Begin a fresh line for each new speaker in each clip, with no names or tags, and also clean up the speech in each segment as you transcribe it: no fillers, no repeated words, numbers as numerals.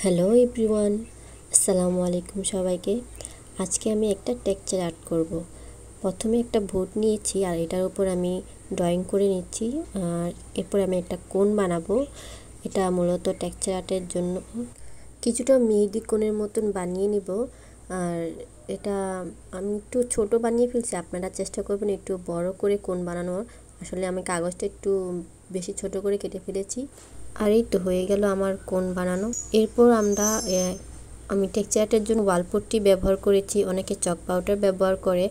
Hello everyone, আসসালামু আলাইকুম সবাইকে। আজকে আমি একটা টেক্সচার আর্ট করব। প্রথমে একটা বোর্ড নিয়েছি আর এটার উপর আমি ড্রয়িং করে নিচ্ছি। আর এরপর আমি একটা কোণ বানাবো। এটা মূলত টেক্সচার আর্টের জন্য কিছুটা মেহেদি কোণের মতন বানিয়ে নিব। আর এটা আমি একটু ছোট বানিয়ে ফেলছি, আপনারা চেষ্টা করবেন একটু বড় করে কোণ বানানোর। আসলে আমি কাগজটা একটু বেশি ছোট করে কেটে ফেলেছি। আর এই তো হয়ে গেল আমার কোণ বানানো। এরপর আমি টেক্সচার আর্টের জন্য ওয়ালপট্টি ব্যবহার করেছি। অনেকে চক পাউডার ব্যবহার করে,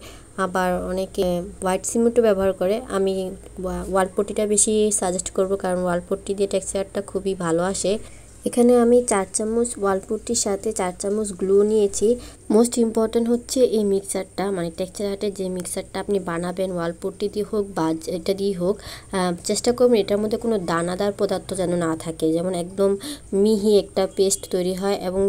আবার অনেকে হোয়াইট সিমেন্টও ব্যবহার করে। আমি ওয়ালপট্টিটা বেশি সাজেস্ট করব, কারণ ওয়ালপট্টি দিয়ে টেক্সচার আর্টটা খুবই ভালো আসে। এখানে আমি 4 চামচ ওয়ালপট্টির সাথে 4 চামচ গ্লু নিয়েছি। মোস্ট ইম্পর্ট্যান্ট হচ্ছে এই মিক্সারটা, মানে টেক্সচার আর্টের যে মিক্সারটা আপনি বানাবেন ওয়ালপট্টি দিয়ে হোক বা এটা দিয়ে হোক, চেষ্টা করবেন এটার মধ্যে কোনো দানাদার পদার্থ যেন না থাকে, যেমন একদম মিহি একটা পেস্ট তৈরি হয়। এবং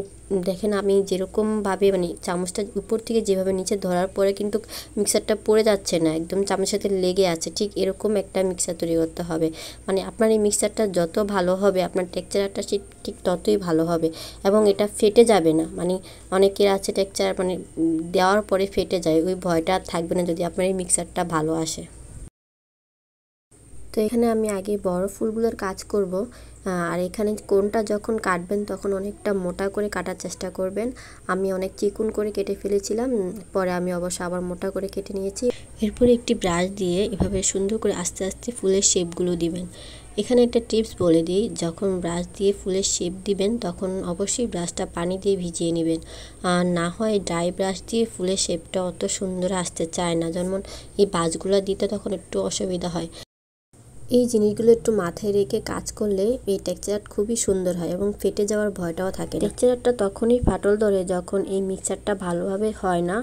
দেখেন আমি যেরকমভাবে মানে চামচটা উপর থেকে যেভাবে নিচে ধরার পরে কিন্তু মিক্সারটা পড়ে যাচ্ছে না, একদম চামচের সাথে লেগে আছে, ঠিক এরকম একটা মিক্সার তৈরি করতে হবে। মানে আপনার এই মিক্সারটা যত ভালো হবে আপনার টেক্সচারটা ঠিক ততই ভালো হবে এবং এটা ফেটে যাবে না। মানে অনেকের আছে টেক্সচার মানে দেওয়ার পরে ফেটে যায়, ওই ভয়টা থাকবে না যদি আপনার এই মিক্সারটা ভালো আসে। তো এখানে আমি আগে বড় ফুলগুলোর কাজ করব। আর এখানে কোনটা যখন কাটবেন তখন অনেকটা মোটা করে কাটার চেষ্টা করবেন। আমি অনেক চিকুন করে কেটে ফেলেছিলাম, পরে আমি অবশ্য আবার মোটা করে কেটে নিয়েছি। এরপরে একটি ব্রাশ দিয়ে এভাবে সুন্দর করে আস্তে আস্তে ফুলের শেপগুলো দিবেন। এখানে একটা টিপস বলে দিই, যখন ব্রাশ দিয়ে ফুলের শেপ দিবেন তখন অবশ্যই ব্রাশটা পানি দিয়ে ভিজিয়ে নেবেন। আর না হয় ড্রাই ব্রাশ দিয়ে ফুলের শেপটা অত সুন্দর আসতে চায় না, যেমন এই বাজগুলো দিতে তখন একটু অসুবিধা হয়। এই জিনিসগুলো একটু মাথায় রেখে কাজ করলে এই টেক্সচার আর্ট খুবই সুন্দর হয় এবং ফেটে যাওয়ার ভয়টাও থাকে না। টেক্সচার আর্টটা তখনই ফাটল ধরে যখন এই মিক্সারটা ভালোভাবে হয় না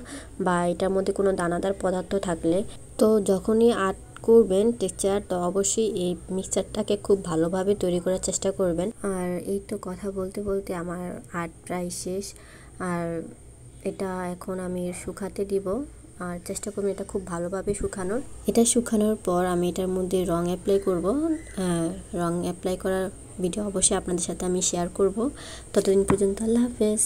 বা এটার মধ্যে কোনো দানাদার পদার্থ থাকলে। তো যখনই আর্ট করবেন টেক্সচার আর্ট, তো অবশ্যই এই মিক্সারটাকে খুব ভালোভাবে তৈরি করার চেষ্টা করবেন। আর এই তো কথা বলতে বলতে আমার আর্ট প্রায় শেষ। আর এটা এখন আমি শুকাতে দিব, আর চেষ্টা করবো এটা খুব ভালোভাবে শুকানোর। এটা শুকানোর পর আমি এটার মধ্যে রং অ্যাপ্লাই করব। রং অ্যাপ্লাই করার ভিডিও অবশ্যই আপনাদের সাথে আমি শেয়ার করব। ততদিন পর্যন্ত আল্লাহ হাফেজ।